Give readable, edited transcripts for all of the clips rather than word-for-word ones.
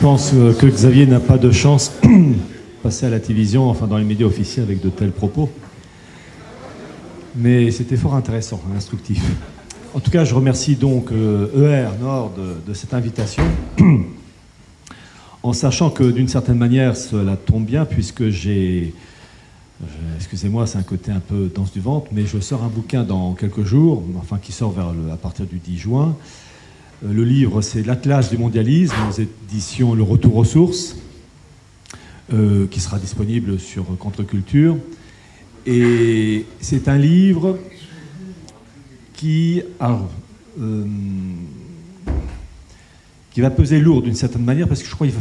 pense que Xavier n'a pas de chance passer à la télévision, enfin dans les médias officiels avec de tels propos. Mais c'était fort intéressant, instructif. En tout cas, je remercie donc ER Nord de cette invitation, en sachant que d'une certaine manière, cela tombe bien, puisque excusez-moi, c'est un côté un peu danse du ventre, mais je sors un bouquin dans quelques jours, enfin qui sort à partir du 10 juin. Le livre, c'est l'Atlas du mondialisme, aux éditions Le Retour aux sources, qui sera disponible sur Contre-Culture. Et c'est un livre qui va peser lourd d'une certaine manière, parce que je crois qu'il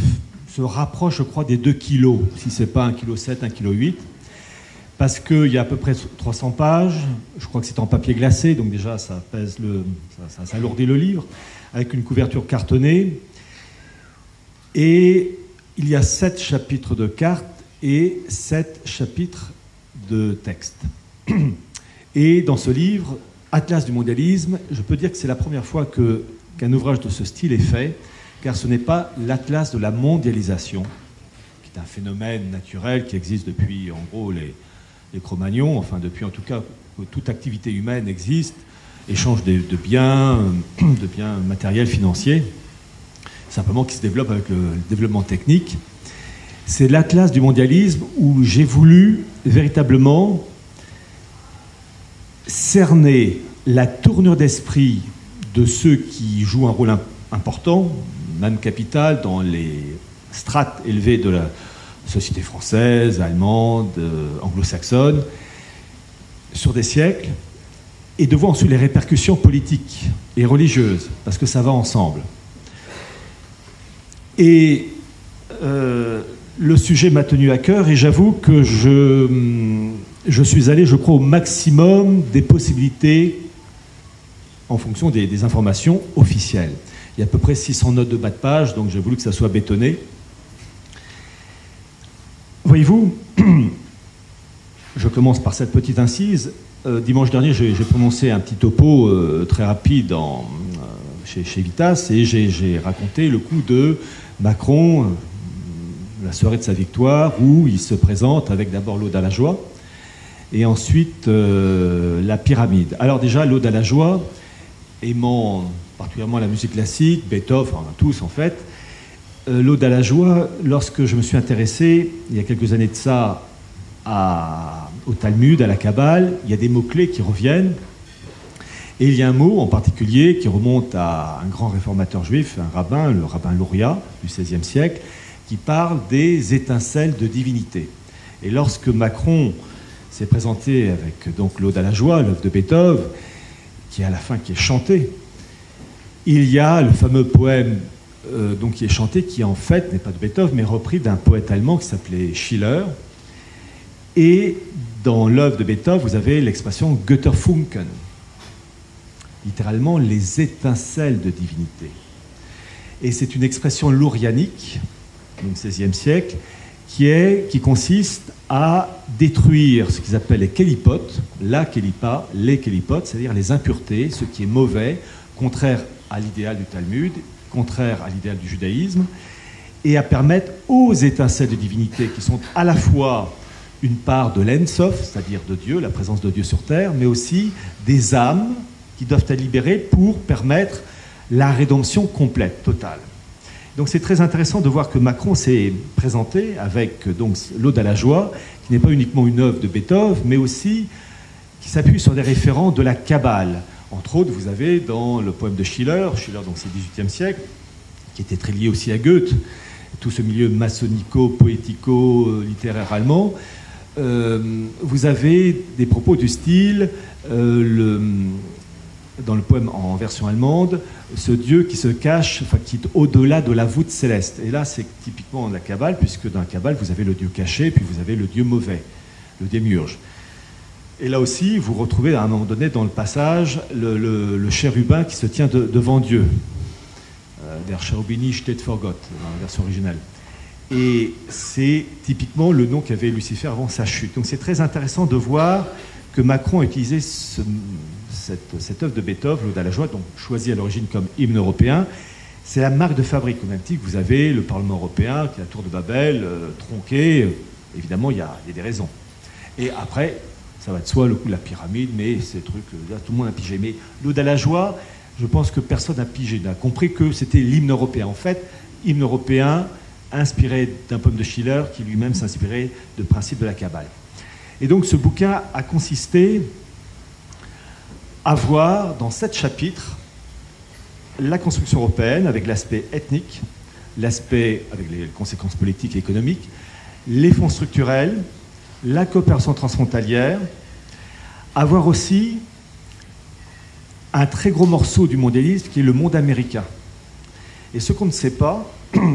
se rapproche, des 2 kilos, si ce n'est pas 1,7 kg, 1,8 kg, parce qu'il y a à peu près 300 pages, je crois que c'est en papier glacé, donc déjà ça pèse ça alourdit le livre, avec une couverture cartonnée, et il y a 7 chapitres de cartes et 7 chapitres de texte. Et dans ce livre, Atlas du mondialisme, je peux dire que c'est la première fois qu'un ouvrage de ce style est fait, car ce n'est pas l'Atlas de la mondialisation, qui est un phénomène naturel qui existe depuis, en gros, les Cro-Magnons, enfin depuis en tout cas que toute activité humaine existe, échange de biens matériels, financiers, simplement qui se développe avec le développement technique. C'est l'Atlas du mondialisme où j'ai voulu véritablement cerner la tournure d'esprit de ceux qui jouent un rôle important, même capital, dans les strates élevées de la société française, allemande, anglo-saxonne, sur des siècles, et de voir ensuite les répercussions politiques et religieuses, parce que ça va ensemble. Et le sujet m'a tenu à cœur, et j'avoue que je suis allé, je crois, au maximum des possibilités en fonction des informations officielles. Il y a à peu près 600 notes de bas de page, donc j'ai voulu que ça soit bétonné. Voyez-vous, je commence par cette petite incise. Dimanche dernier, j'ai prononcé un petit topo très rapide chez Vitas, et j'ai raconté le coup de Macron, la soirée de sa victoire, où il se présente avec d'abord l'Ode à la joie, et ensuite la pyramide. Alors déjà, l'Ode à la joie, aimant particulièrement la musique classique, Beethoven, enfin tous en fait, l'Ode à la joie, lorsque je me suis intéressé, il y a quelques années de ça, au Talmud, à la Kabbale, il y a des mots-clés qui reviennent. Et il y a un mot en particulier qui remonte à un grand réformateur juif, un rabbin, le rabbin Luria, du XVIe siècle, qui parle des étincelles de divinité. Et lorsque Macron s'est présenté avec donc l'Ode à la joie, l'œuvre de Beethoven, qui est à la fin qui est chantée, il y a le fameux poème donc qui est chanté, qui en fait n'est pas de Beethoven, mais repris d'un poète allemand qui s'appelait Schiller. Et dans l'œuvre de Beethoven, vous avez l'expression Götterfunken, littéralement les étincelles de divinité. Et c'est une expression lurianique, du XVIe siècle, qui consiste à détruire ce qu'ils appellent les kélipotes, la kélipa, les kélipotes, c'est-à-dire les impuretés, ce qui est mauvais, contraire à l'idéal du Talmud, contraire à l'idéal du judaïsme, et à permettre aux étincelles de divinité, qui sont à la fois une part de l'Ensof, c'est-à-dire de Dieu, la présence de Dieu sur terre, mais aussi des âmes qui doivent être libérées pour permettre la rédemption complète, totale. Donc c'est très intéressant de voir que Macron s'est présenté avec donc l'Ode à la joie, qui n'est pas uniquement une œuvre de Beethoven, mais aussi qui s'appuie sur des référents de la Kabbale. Entre autres, vous avez dans le poème de Schiller, donc c'est le XVIIIe siècle, qui était très lié aussi à Goethe, tout ce milieu maçonnico-poético-littéraire allemand. Vous avez des propos du style, dans le poème en version allemande, ce Dieu qui se cache, enfin qui est au-delà de la voûte céleste. Et là, c'est typiquement la Kabbale, puisque dans la Kabbale, vous avez le Dieu caché, puis vous avez le Dieu mauvais, le démiurge. Et là aussi, vous retrouvez à un moment donné dans le passage le chérubin qui se tient devant Dieu. Der Cherubini steht vor Gott, dans la version originale. Et c'est typiquement le nom qu'avait Lucifer avant sa chute. Donc c'est très intéressant de voir que Macron a utilisé cette œuvre de Beethoven, l'Ode à la joie, donc choisie à l'origine comme hymne européen, C'est la marque de fabrique. Au même titre, vous avez le Parlement européen, qui est la tour de Babel, tronquée. Évidemment, il y a des raisons. Et après, ça va de soi, le coup de la pyramide, mais ces trucs, là, tout le monde a pigé. Mais l'Aude à la joie, je pense que personne n'a pigé, n'a compris que c'était l'hymne européen. En fait, hymne européen inspiré d'un poème de Schiller, qui lui-même s'inspirait de principes de la Kabbale. Et donc, ce bouquin a consisté à voir, dans 7 chapitres, la construction européenne avec l'aspect ethnique, l'aspect avec les conséquences politiques et économiques, les fonds structurels, la coopération transfrontalière, avoir aussi un très gros morceau du mondialisme qui est le monde américain. Et ce qu'on ne sait pas,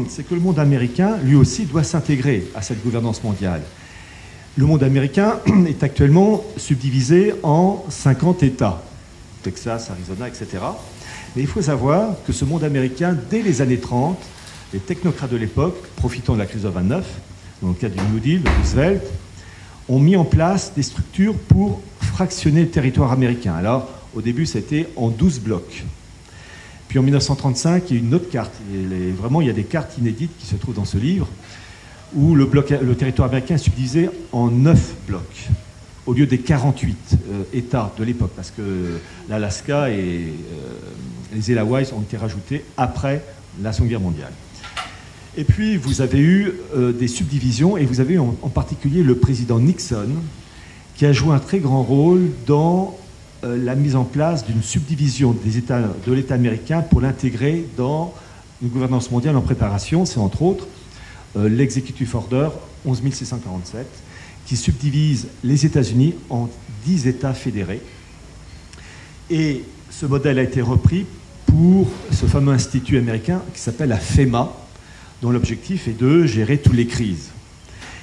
c'est que le monde américain, lui aussi, doit s'intégrer à cette gouvernance mondiale. Le monde américain est actuellement subdivisé en 50 États, Texas, Arizona, etc. Mais il faut savoir que ce monde américain, dès les années 30, les technocrates de l'époque, profitant de la crise de 29, dans le cadre du New Deal de Roosevelt, ont mis en place des structures pour fractionner le territoire américain. Alors, au début, c'était en 12 blocs. Puis en 1935, il y a une autre carte. Vraiment, il y a des cartes inédites qui se trouvent dans ce livre, où le territoire américain est subdivisé en 9 blocs, au lieu des 48 États de l'époque, parce que l'Alaska et les îles Hawaï ont été rajoutés après la Seconde Guerre mondiale. Et puis, vous avez eu des subdivisions, et vous avez en particulier le président Nixon, qui a joué un très grand rôle dans la mise en place d'une subdivision de l'État américain pour l'intégrer dans une gouvernance mondiale en préparation. C'est entre autres l'Executive Order 11647, qui subdivise les États-Unis en 10 États fédérés. Et ce modèle a été repris pour ce fameux institut américain qui s'appelle la FEMA, dont l'objectif est de gérer toutes les crises.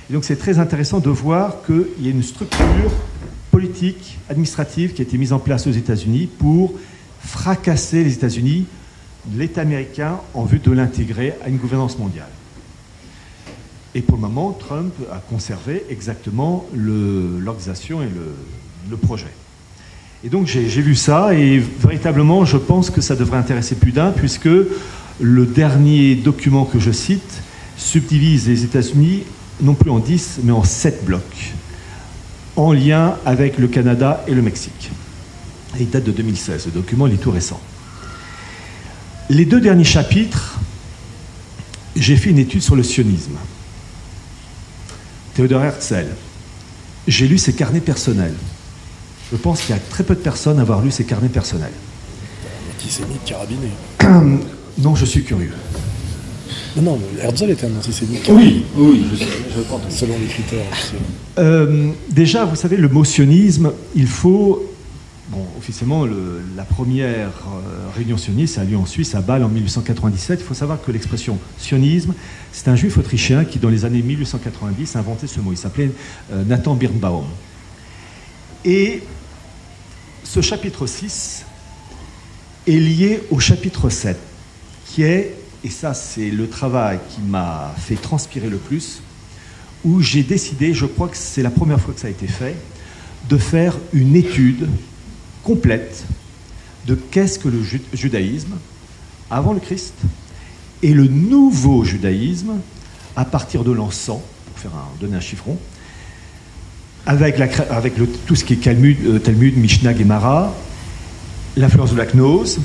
Et donc c'est très intéressant de voir qu'il y a une structure politique, administrative qui a été mise en place aux États-Unis pour fracasser les États-Unis, l'État américain, en vue de l'intégrer à une gouvernance mondiale. Et pour le moment, Trump a conservé exactement l'organisation et le projet. Et donc j'ai vu ça, et véritablement, je pense que ça devrait intéresser plus d'un, puisque le dernier document que je cite subdivise les États-Unis non plus en 10, mais en 7 blocs, en lien avec le Canada et le Mexique. Et il date de 2016, ce document il est tout récent. Les 2 derniers chapitres, j'ai fait une étude sur le sionisme. Theodor Herzl, j'ai lu ses carnets personnels. Je pense qu'il y a très peu de personnes à avoir lu ses carnets personnels. Antisémite carabiné. Non, je suis curieux. Non, Herzl était un antisémite. Oui, je pense. Selon les critères. Déjà, vous savez, le mot sionisme, il faut... Bon, officiellement, la première réunion sioniste a lieu en Suisse, à Bâle, en 1897. Il faut savoir que l'expression sionisme, c'est un juif autrichien qui, dans les années 1890, a inventé ce mot. Il s'appelait Nathan Birnbaum. Et ce chapitre 6 est lié au chapitre 7, qui est, et ça c'est le travail qui m'a fait transpirer le plus, où j'ai décidé, je crois que c'est la première fois que ça a été fait, de faire une étude complète de qu'est-ce que le judaïsme avant le Christ et le nouveau judaïsme à partir de l'an 100, pour donner un chiffron, avec tout ce qui est Talmud, Mishnah, Gemara, l'influence de la gnose,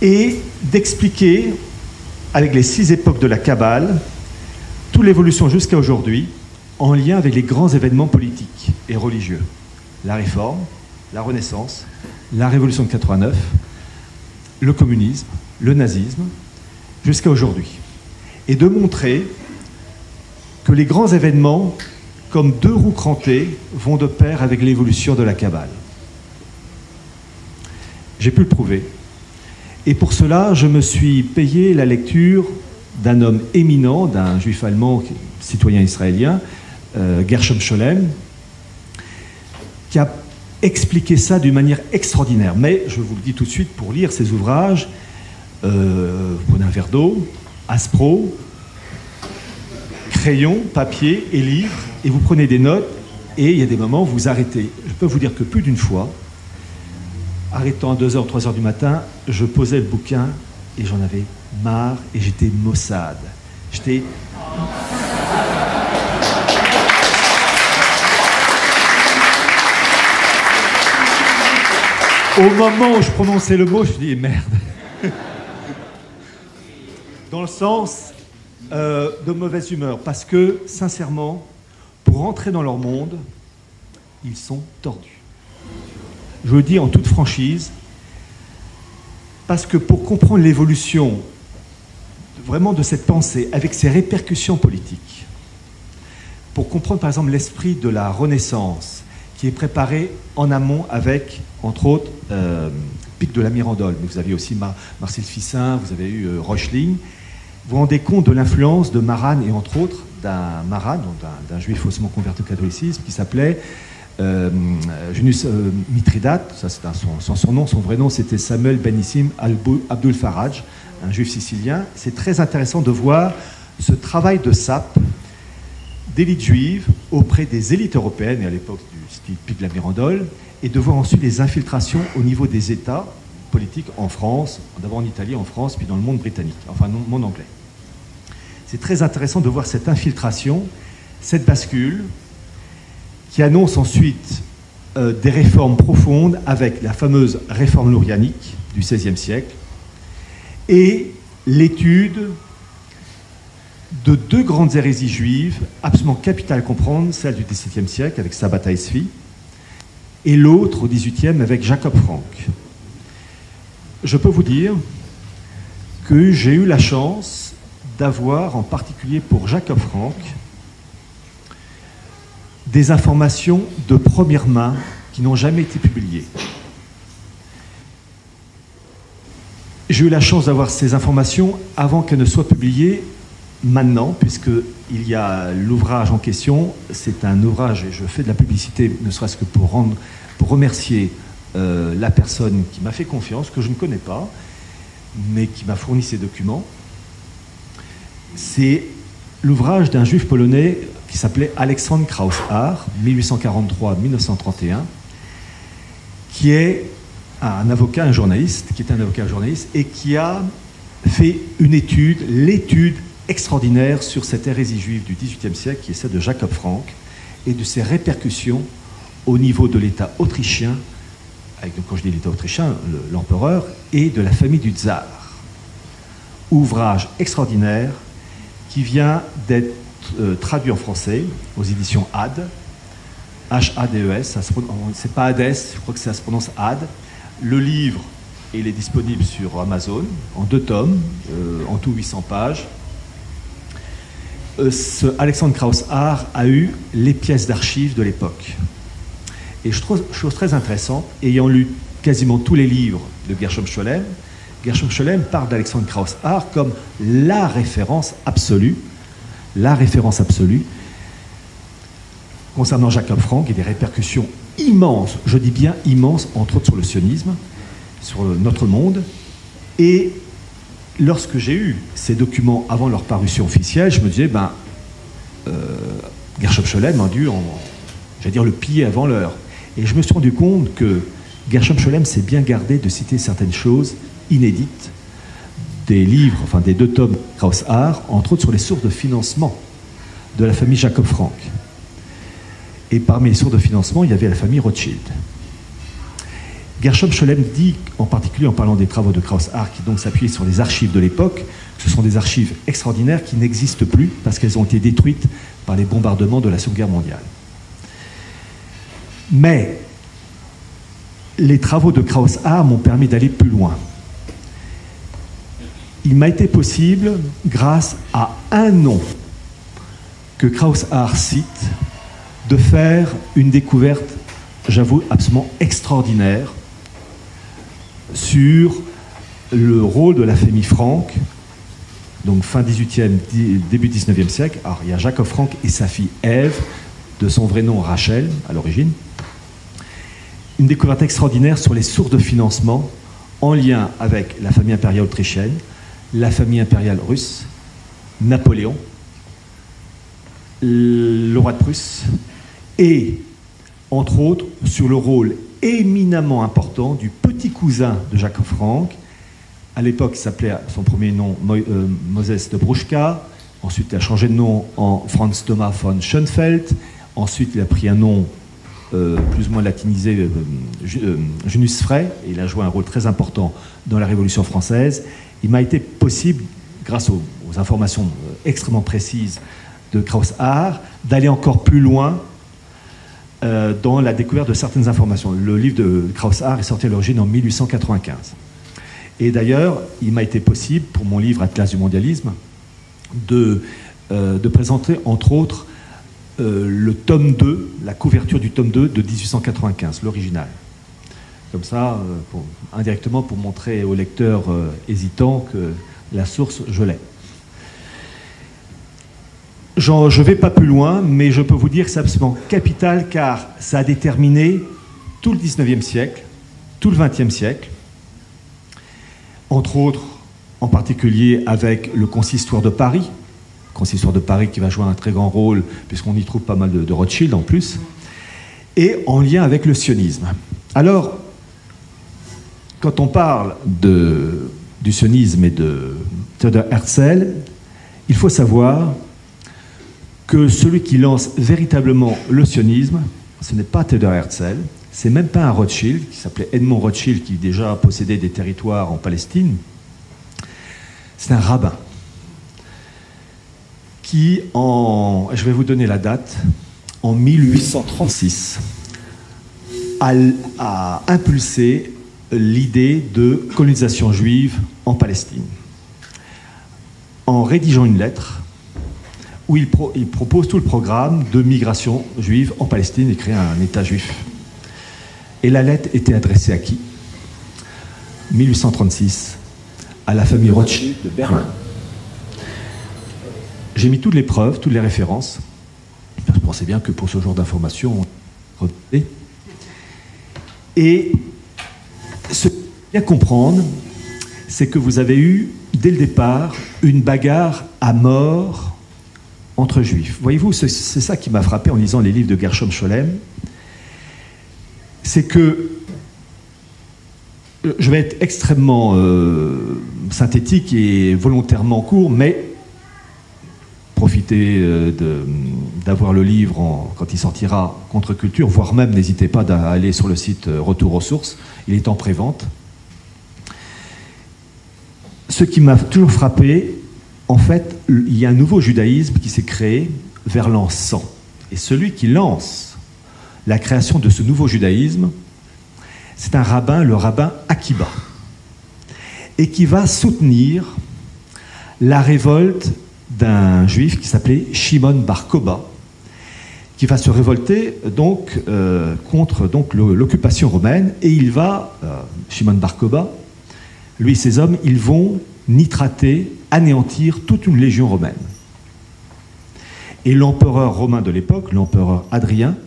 et d'expliquer, avec les 6 époques de la Kabbale, toute l'évolution jusqu'à aujourd'hui, en lien avec les grands événements politiques et religieux. La Réforme, la Renaissance, la Révolution de 89, le communisme, le nazisme, jusqu'à aujourd'hui. Et de montrer que les grands événements, comme 2 roues crantées, vont de pair avec l'évolution de la Kabbale. J'ai pu le prouver. Et pour cela, je me suis payé la lecture d'un homme éminent, d'un juif allemand, citoyen israélien, Gershom Scholem, qui a expliqué ça d'une manière extraordinaire. Mais, je vous le dis tout de suite, pour lire ces ouvrages, vous prenez un verre d'eau, Aspro, crayon, papier et livre, et vous prenez des notes, et il y a des moments où vous arrêtez. Je peux vous dire que plus d'une fois, arrêtant à 2h, 3h du matin, je posais le bouquin et j'en avais Mahr et j'étais Mossad. J'étais... Au moment où je prononçais le mot, je me dis merde. Dans le sens de mauvaise humeur, parce que, sincèrement, pour rentrer dans leur monde, ils sont tordus. Je le dis en toute franchise, parce que pour comprendre l'évolution vraiment de cette pensée, avec ses répercussions politiques, pour comprendre par exemple l'esprit de la Renaissance, qui est préparé en amont avec, entre autres, Pic de la Mirandole, mais vous avez aussi Marcel Ficin, vous avez eu Reuchlin. Vous vous rendez compte de l'influence de Maran et entre autres d'un Maran, d'un juif faussement converti au catholicisme, qui s'appelait Junius Mithridate, ça c'est son nom, son vrai nom c'était Samuel Benissim Abdul Faraj, un juif sicilien. C'est très intéressant de voir ce travail de sape d'élite juive auprès des élites européennes, et à l'époque du style Pic de la Mirandole, et de voir ensuite les infiltrations au niveau des États politiques en France, d'abord en Italie, en France, puis dans le monde britannique, enfin le monde anglais. C'est très intéressant de voir cette infiltration, cette bascule, qui annonce ensuite des réformes profondes avec la fameuse réforme lourianique du XVIe siècle et l'étude de deux grandes hérésies juives absolument capitales à comprendre, celle du XVIIe siècle avec Sabbatai Tzvi et l'autre au XVIIIe avec Jacob Frank. Je peux vous dire que j'ai eu la chance d'avoir, en particulier pour Jacob Frank, des informations de première main qui n'ont jamais été publiées. J'ai eu la chance d'avoir ces informations avant qu'elles ne soient publiées maintenant, puisqu'il y a l'ouvrage en question. C'est un ouvrage, et je fais de la publicité, ne serait-ce que pour remercier la personne qui m'a fait confiance, que je ne connais pas, mais qui m'a fourni ces documents. C'est l'ouvrage d'un juif polonais qui s'appelait Alexandre Krauss-Haar, 1843-1931, qui est un avocat, un journaliste, et qui a fait l'étude extraordinaire sur cette hérésie juive du XVIIIe siècle, qui est celle de Jacob Frank, et de ses répercussions au niveau de l'État autrichien, quand je dis l'État autrichien, l'empereur, et de la famille du tsar. Ouvrage extraordinaire qui vient d'être traduit en français aux éditions HAD, H-A-D-E-S, c'est pas Hades, je crois que ça se prononce HAD. Le livre, il est disponible sur Amazon, en 2 tomes, en tout 800 pages. Alexandre Krauss-Haar a eu les pièces d'archives de l'époque. Et je trouve chose très intéressante, ayant lu quasiment tous les livres de Gershom Scholem parle d'Alexandre Krauss-Haar comme la référence absolue concernant Jacob Frank et des répercussions immenses, je dis bien immenses, entre autres sur le sionisme, sur notre monde. Et lorsque j'ai eu ces documents avant leur parution officielle, je me disais, Gershom Scholem a dû, le piller avant l'heure. Et je me suis rendu compte que Gershom Scholem s'est bien gardé de citer certaines choses inédites des livres, enfin des 2 tomes Krauss-Haar, entre autres sur les sources de financement de la famille Jacob Frank. Et parmi les sources de financement, il y avait la famille Rothschild. Gershom Scholem dit, en particulier en parlant des travaux de Krauss-Haar, qui donc s'appuyaient sur les archives de l'époque, que ce sont des archives extraordinaires qui n'existent plus parce qu'elles ont été détruites par les bombardements de la Seconde Guerre mondiale. Mais les travaux de Krauss-Haar m'ont permis d'aller plus loin. Il m'a été possible, grâce à un nom que Krauss-Haar cite, de faire une découverte, j'avoue, absolument extraordinaire sur le rôle de la famille Frank, donc fin 18e, début 19e siècle. Alors, il y a Jacob Frank et sa fille Ève, de son vrai nom Rachel, à l'origine. Une découverte extraordinaire sur les sources de financement en lien avec la famille impériale autrichienne, la famille impériale russe, Napoléon, le roi de Prusse, et, entre autres, sur le rôle éminemment important du petit cousin de Jacob Frank, À l'époque, il s'appelait son premier nom Moses de Bruschka. Ensuite, il a changé de nom en Franz Thomas von Schoenfeld. Ensuite, il a pris un nom plus ou moins latinisé, Junius Frey. Et il a joué un rôle très important dans la Révolution française. Il m'a été possible, grâce aux informations extrêmement précises de Krauss-Haar, d'aller encore plus loin dans la découverte de certaines informations. Le livre de Krauss-Haar est sorti à l'origine en 1895. Et d'ailleurs, il m'a été possible, pour mon livre Atlas du mondialisme, de présenter, entre autres, le tome 2, la couverture du tome 2 de 1895, l'original. Comme ça, indirectement, pour montrer aux lecteurs hésitants que la source, je l'ai. Je ne vais pas plus loin, mais je peux vous dire que c'est absolument capital, car ça a déterminé tout le 19e siècle, tout le 20e siècle, entre autres, en particulier avec le Consistoire de Paris, qui va jouer un très grand rôle, puisqu'on y trouve pas mal de Rothschild en plus, et en lien avec le sionisme. Alors, quand on parle du sionisme et de Theodor Herzl, il faut savoir que celui qui lance véritablement le sionisme, ce n'est pas Theodor Herzl, c'est même pas un Rothschild, qui s'appelait Edmond Rothschild, qui déjà possédait des territoires en Palestine. C'est un rabbin qui, je vais vous donner la date, en 1836, a impulsé l'idée de colonisation juive en Palestine, en rédigeant une lettre où il propose tout le programme de migration juive en Palestine et créer un État juif. Et la lettre était adressée à qui ? 1836, à la famille Rothschild de Berlin. J'ai mis toutes les preuves, toutes les références. Je pensais bien que pour ce genre d'informations, et ce qu'il faut bien comprendre, c'est que vous avez eu, dès le départ, une bagarre à mort entre juifs. Voyez-vous, c'est ça qui m'a frappé en lisant les livres de Gershom Scholem. C'est que, je vais être extrêmement synthétique et volontairement court, mais profitez d'avoir le livre quand il sortira, Contre-culture, voire même n'hésitez pas à aller sur le site Retour aux sources, il est en prévente. Ce qui m'a toujours frappé, en fait, il y a un nouveau judaïsme qui s'est créé vers l'an 100. Et celui qui lance la création de ce nouveau judaïsme, c'est un rabbin, le rabbin Akiba, et qui va soutenir la révolte d'un juif qui s'appelait Shimon Bar Kokhba, qui va se révolter donc contre l'occupation romaine, et il va, Shimon Bar Kokhba, lui et ses hommes, ils vont nitrater, anéantir toute une légion romaine. Et l'empereur romain de l'époque, l'empereur Hadrien,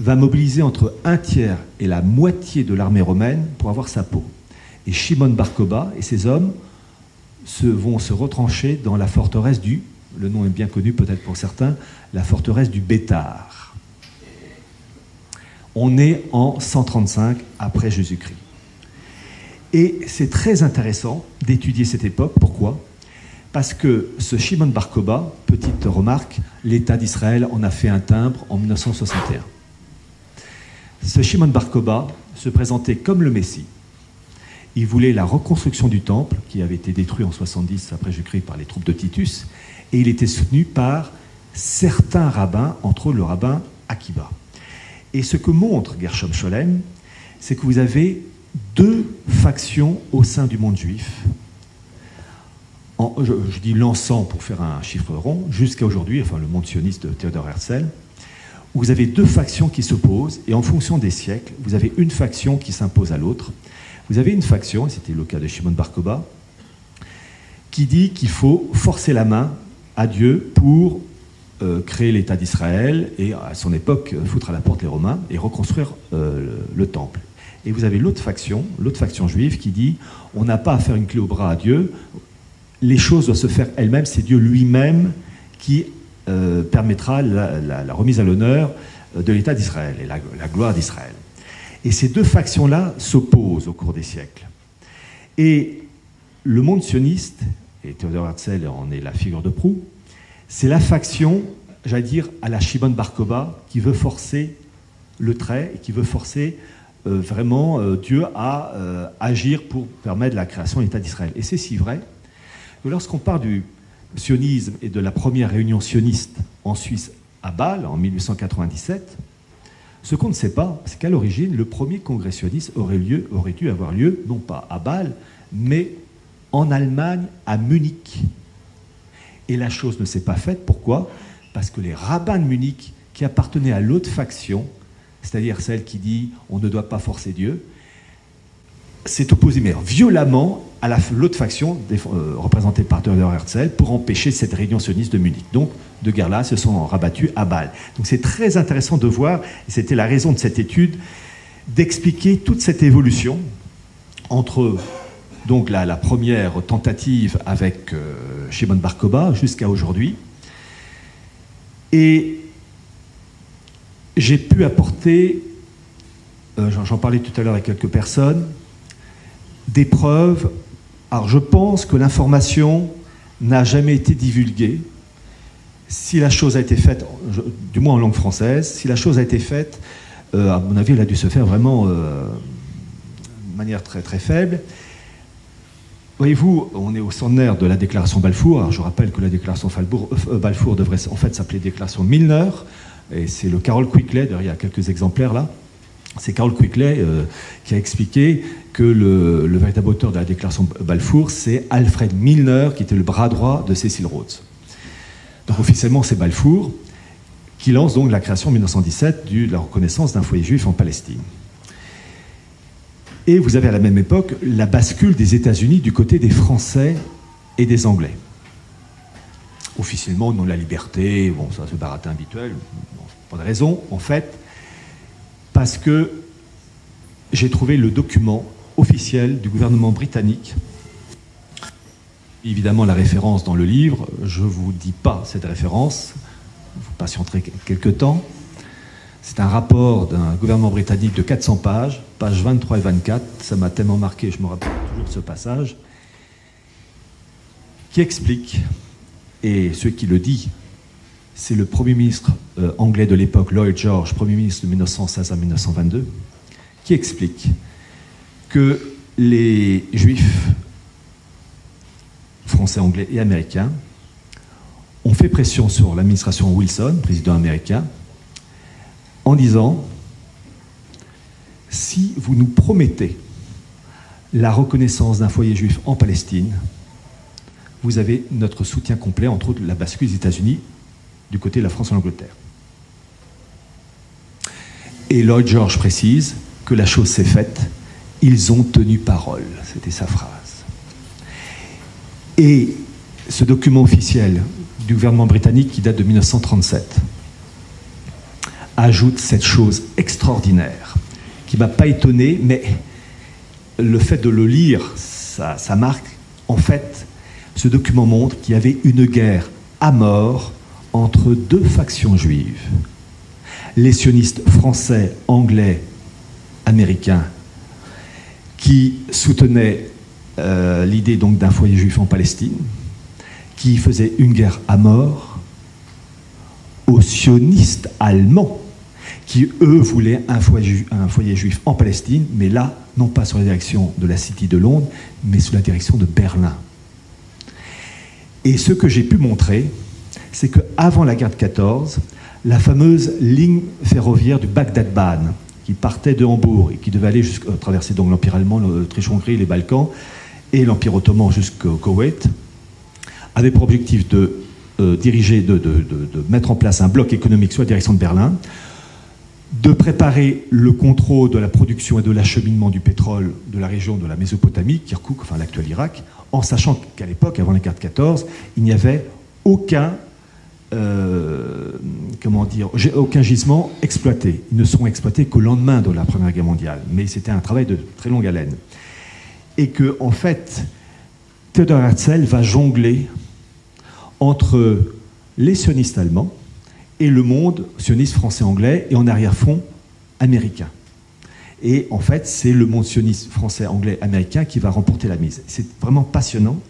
va mobiliser entre un tiers et la moitié de l'armée romaine pour avoir sa peau. Et Shimon Bar Kokhba et ses hommes vont se retrancher dans la forteresse le nom est bien connu peut-être pour certains, la forteresse du Bétar. On est en 135 après Jésus-Christ. Et c'est très intéressant d'étudier cette époque. Pourquoi ? Parce que ce Shimon Bar Kokhba, petite remarque, l'État d'Israël en a fait un timbre en 1961. Ce Shimon Bar Kokhba se présentait comme le Messie. Il voulait la reconstruction du temple, qui avait été détruit en 70 après Jésus-Christ par les troupes de Titus, et il était soutenu par certains rabbins, entre autres le rabbin Akiba. Et ce que montre Gershom Scholem, c'est que vous avez deux factions au sein du monde juif. Je dis l'ensemble pour faire un chiffre rond, jusqu'à aujourd'hui, enfin le monde sioniste de Theodor Herzl, où vous avez deux factions qui s'opposent, et en fonction des siècles, vous avez une faction qui s'impose à l'autre. Vous avez une faction, et c'était le cas de Shimon Bar Kokhba, qui dit qu'il faut forcer la main à Dieu pour créer l'État d'Israël et, à son époque, foutre à la porte les Romains et reconstruire le temple. Et vous avez l'autre faction juive qui dit on n'a pas à faire une clé au bras à Dieu, les choses doivent se faire elles-mêmes, c'est Dieu lui-même qui permettra la remise à l'honneur de l'État d'Israël et la gloire d'Israël. Et ces deux factions-là s'opposent au cours des siècles. Et le monde sioniste, et Theodor Herzl en est la figure de proue, c'est la faction, j'allais dire, à la Shimon Bar Kokhba, qui veut forcer le trait et qui veut forcer vraiment Dieu à agir pour permettre la création de l'État d'Israël. Et c'est si vrai que lorsqu'on parle du sionisme et de la première réunion sioniste en Suisse à Bâle en 1897, ce qu'on ne sait pas, c'est qu'à l'origine, le premier congrès sioniste aurait dû avoir lieu, non pas à Bâle, mais en Allemagne, à Munich. Et la chose ne s'est pas faite. Pourquoi? Parce que les rabbins de Munich, qui appartenaient à l'autre faction, c'est-à-dire celle qui dit on ne doit pas forcer Dieu, s'est opposé mais violemment à l'autre faction représentée par Theodor Herzl pour empêcher cette réunion sioniste de Munich. Donc, de guerre-là, se sont rabattus à Bâle. Donc c'est très intéressant de voir, et c'était la raison de cette étude, d'expliquer toute cette évolution entre donc la première tentative avec Shimon Bar Kokhba jusqu'à aujourd'hui. Et j'ai pu apporter, j'en parlais tout à l'heure avec quelques personnes, des preuves. Alors je pense que l'information n'a jamais été divulguée. Si la chose a été faite, du moins en langue française, si la chose a été faite, à mon avis, elle a dû se faire vraiment de manière très très faible. Voyez-vous, on est au centenaire de la déclaration Balfour. Alors je rappelle que la déclaration Balfour devrait en fait s'appeler déclaration Milner, et c'est le Carroll Quigley, d'ailleurs il y a quelques exemplaires là. C'est Carroll Quigley qui a expliqué que le véritable auteur de la déclaration Balfour, c'est Alfred Milner, qui était le bras droit de Cecil Rhodes. Donc officiellement, c'est Balfour qui lance donc la création en 1917 de la reconnaissance d'un foyer juif en Palestine. Et vous avez à la même époque la bascule des États-Unis du côté des Français et des Anglais. Officiellement, non, la liberté, bon, ça, ce baratin habituel, bon, pas de raison, en fait, parce que j'ai trouvé le document officiel du gouvernement britannique. Évidemment, la référence dans le livre, je ne vous dis pas cette référence, vous patienterez quelques temps. C'est un rapport d'un gouvernement britannique de 400 pages, pages 23 et 24, ça m'a tellement marqué, je me rappelle toujours de ce passage, qui explique, et celui qui le dit, c'est le Premier ministre anglais de l'époque, Lloyd George, Premier ministre de 1916 à 1922, qui explique que les Juifs français, anglais et américains ont fait pression sur l'administration Wilson, président américain, en disant « Si vous nous promettez la reconnaissance d'un foyer juif en Palestine, vous avez notre soutien complet, entre autres la bascule des États-Unis, du côté de la France et l'Angleterre. » Et Lloyd George précise que la chose s'est faite, ils ont tenu parole, c'était sa phrase. Et ce document officiel du gouvernement britannique qui date de 1937 ajoute cette chose extraordinaire qui ne m'a pas étonné, mais le fait de le lire, ça marque. En fait, ce document montre qu'il y avait une guerre à mort entre deux factions juives. Les sionistes français, anglais, américains, qui soutenaient l'idée donc d'un foyer juif en Palestine, qui faisait une guerre à mort aux sionistes allemands, qui eux voulaient un foyer juif en Palestine, mais là, non pas sur la direction de la City de Londres, mais sous la direction de Berlin. Et ce que j'ai pu montrer, c'est qu'avant la guerre de 14, la fameuse ligne ferroviaire du Bagdad-Ban, qui partait de Hambourg et qui devait aller jusqu'à traverser donc l'Empire allemand, l'Autriche-Hongrie, les Balkans, et l'Empire ottoman jusqu'au Koweït, avait pour objectif de diriger, de mettre en place un bloc économique sous la direction de Berlin, de préparer le contrôle de la production et de l'acheminement du pétrole de la région de la Mésopotamie, Kirkouk, enfin l'actuel Irak, en sachant qu'à l'époque, avant la guerre de 14, il n'y avait aucun gisement exploité. Ils ne seront exploités qu'au lendemain de la Première Guerre mondiale, mais c'était un travail de très longue haleine. Et que, en fait, Theodor Herzl va jongler entre les sionistes allemands et le monde sioniste français-anglais et en arrière-fond américain. Et en fait, c'est le monde sioniste français, anglais, américain qui va remporter la mise. C'est vraiment passionnant.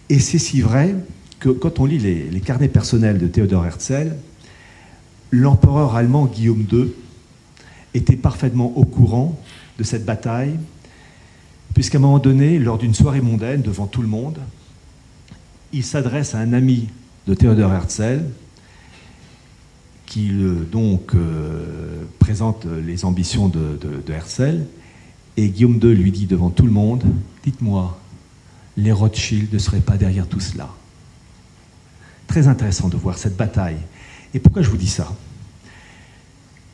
Et c'est si vrai que quand on lit les carnets personnels de Theodor Herzl, l'empereur allemand Guillaume II était parfaitement au courant de cette bataille, puisqu'à un moment donné, lors d'une soirée mondaine, devant tout le monde, il s'adresse à un ami de Theodor Herzl, qui présente les ambitions de Herzl, et Guillaume II lui dit devant tout le monde, « Dites-moi, les Rothschild ne seraient pas derrière tout cela ?» Très intéressant de voir cette bataille. Et pourquoi je vous dis ça?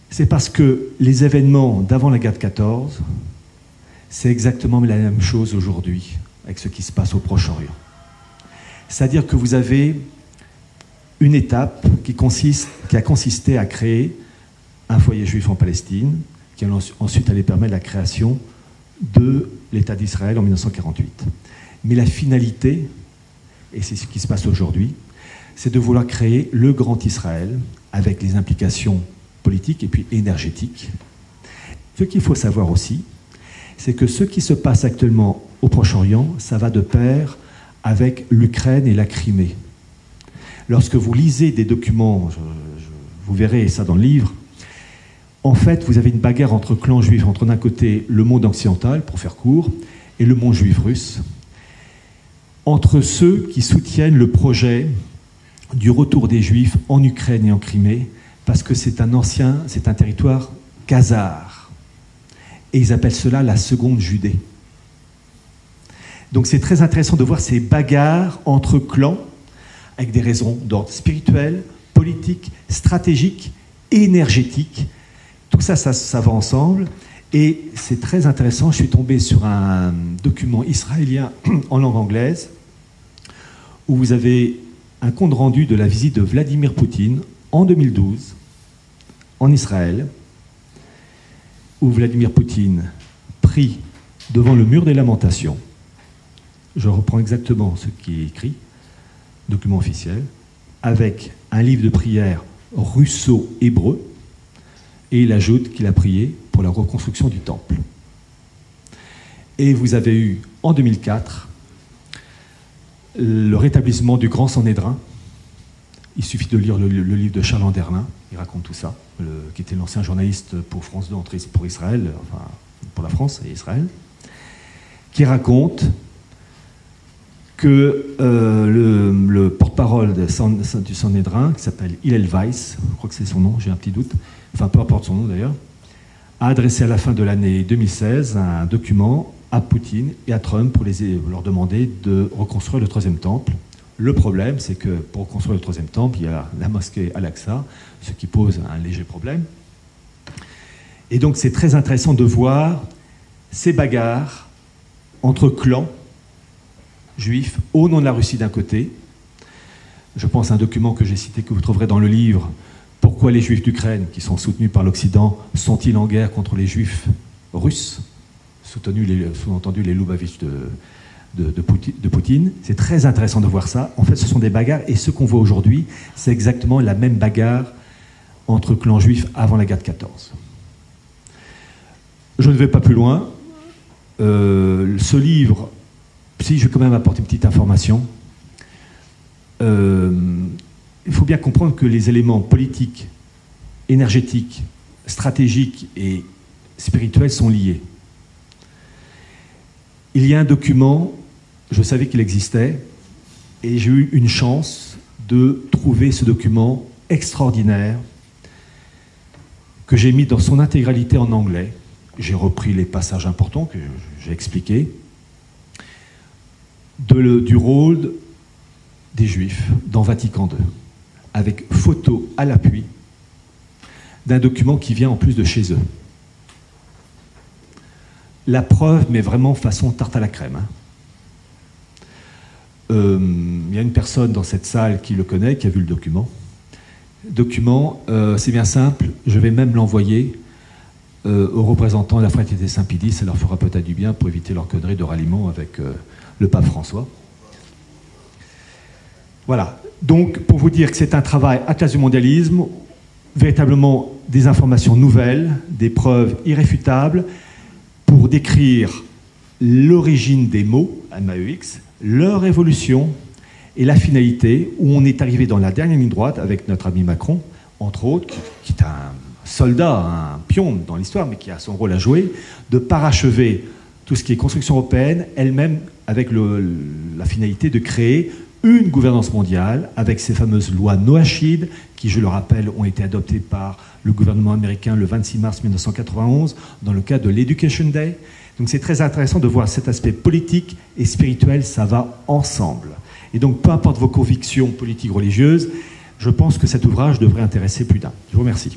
C'est parce que les événements d'avant la guerre de 14, c'est exactement la même chose aujourd'hui avec ce qui se passe au Proche-Orient. C'est-à-dire que vous avez une étape qui a consisté à créer un foyer juif en Palestine, qui ensuite allait permettre la création de l'État d'Israël en 1948. Mais la finalité, et c'est ce qui se passe aujourd'hui, c'est de vouloir créer le Grand Israël avec les implications politiques et puis énergétiques. Ce qu'il faut savoir aussi, c'est que ce qui se passe actuellement au Proche-Orient, ça va de pair avec l'Ukraine et la Crimée. Lorsque vous lisez des documents, vous verrez ça dans le livre, en fait, vous avez une bagarre entre clans juifs, entre d'un côté le monde occidental, pour faire court, et le monde juif russe, entre ceux qui soutiennent le projet du retour des Juifs en Ukraine et en Crimée, parce que c'est un territoire khazar. Et ils appellent cela la seconde Judée. Donc c'est très intéressant de voir ces bagarres entre clans, avec des raisons d'ordre spirituel, politique, stratégique, énergétique. Tout ça, ça va ensemble. Et c'est très intéressant, je suis tombé sur un document israélien en langue anglaise, où vous avez un compte-rendu de la visite de Vladimir Poutine en 2012 en Israël, où Vladimir Poutine prie devant le mur des lamentations. Je reprends exactement ce qui est écrit, document officiel, avec un livre de prière russo-hébreu, et il ajoute qu'il a prié pour la reconstruction du temple. Et vous avez eu, en 2004, le rétablissement du Grand Sanhédrin. Il suffit de lire le livre de Charles Anderlin, il raconte tout ça, qui était l'ancien journaliste pour France 2 pour Israël, enfin pour la France et Israël, qui raconte que le porte-parole du Sanhédrin, qui s'appelle Hillel Weiss, je crois que c'est son nom, j'ai un petit doute, enfin peu importe son nom d'ailleurs, a adressé à la fin de l'année 2016 un document à Poutine et à Trump pour leur demander de reconstruire le troisième temple. Le problème, c'est que pour reconstruire le troisième temple, il y a la mosquée Al-Aqsa, ce qui pose un léger problème. Et donc c'est très intéressant de voir ces bagarres entre clans juifs au nom de la Russie d'un côté. Je pense à un document que j'ai cité, que vous trouverez dans le livre, « Pourquoi les juifs d'Ukraine, qui sont soutenus par l'Occident, sont-ils en guerre contre les juifs russes ?» sous-entendu les Loubavitch de Poutine. C'est très intéressant de voir ça. En fait, ce sont des bagarres, et ce qu'on voit aujourd'hui, c'est exactement la même bagarre entre clans juifs avant la guerre de 14. Je ne vais pas plus loin. Ce livre, si je vais quand même apporter une petite information, il faut bien comprendre que les éléments politiques, énergétiques, stratégiques et spirituels sont liés. Il y a un document, je savais qu'il existait, et j'ai eu une chance de trouver ce document extraordinaire que j'ai mis dans son intégralité en anglais. J'ai repris les passages importants que j'ai expliqués, du rôle des Juifs dans Vatican II, avec photo à l'appui d'un document qui vient en plus de chez eux. La preuve, mais vraiment façon tarte à la crème. Il y a une personne dans cette salle qui le connaît, qui a vu le document. C'est bien simple, je vais même l'envoyer aux représentants de la fraternité Saint-Pédis, ça leur fera peut-être du bien pour éviter leur connerie de ralliement avec le pape François. Voilà, donc pour vous dire que c'est un travail à classe du mondialisme, véritablement des informations nouvelles, des preuves irréfutables pour décrire l'origine des mots, MAEX, leur évolution et la finalité, où on est arrivé dans la dernière ligne droite avec notre ami Macron, entre autres, qui est un soldat, un pion dans l'histoire, mais qui a son rôle à jouer, de parachever tout ce qui est construction européenne, elle-même avec la finalité de créer une gouvernance mondiale avec ces fameuses lois Noachide, qui, je le rappelle, ont été adoptées par le gouvernement américain le 26 mars 1991 dans le cadre de l'Education Day. Donc c'est très intéressant de voir cet aspect politique et spirituel, ça va ensemble. Et donc peu importe vos convictions politiques religieuses, je pense que cet ouvrage devrait intéresser plus d'un. Je vous remercie.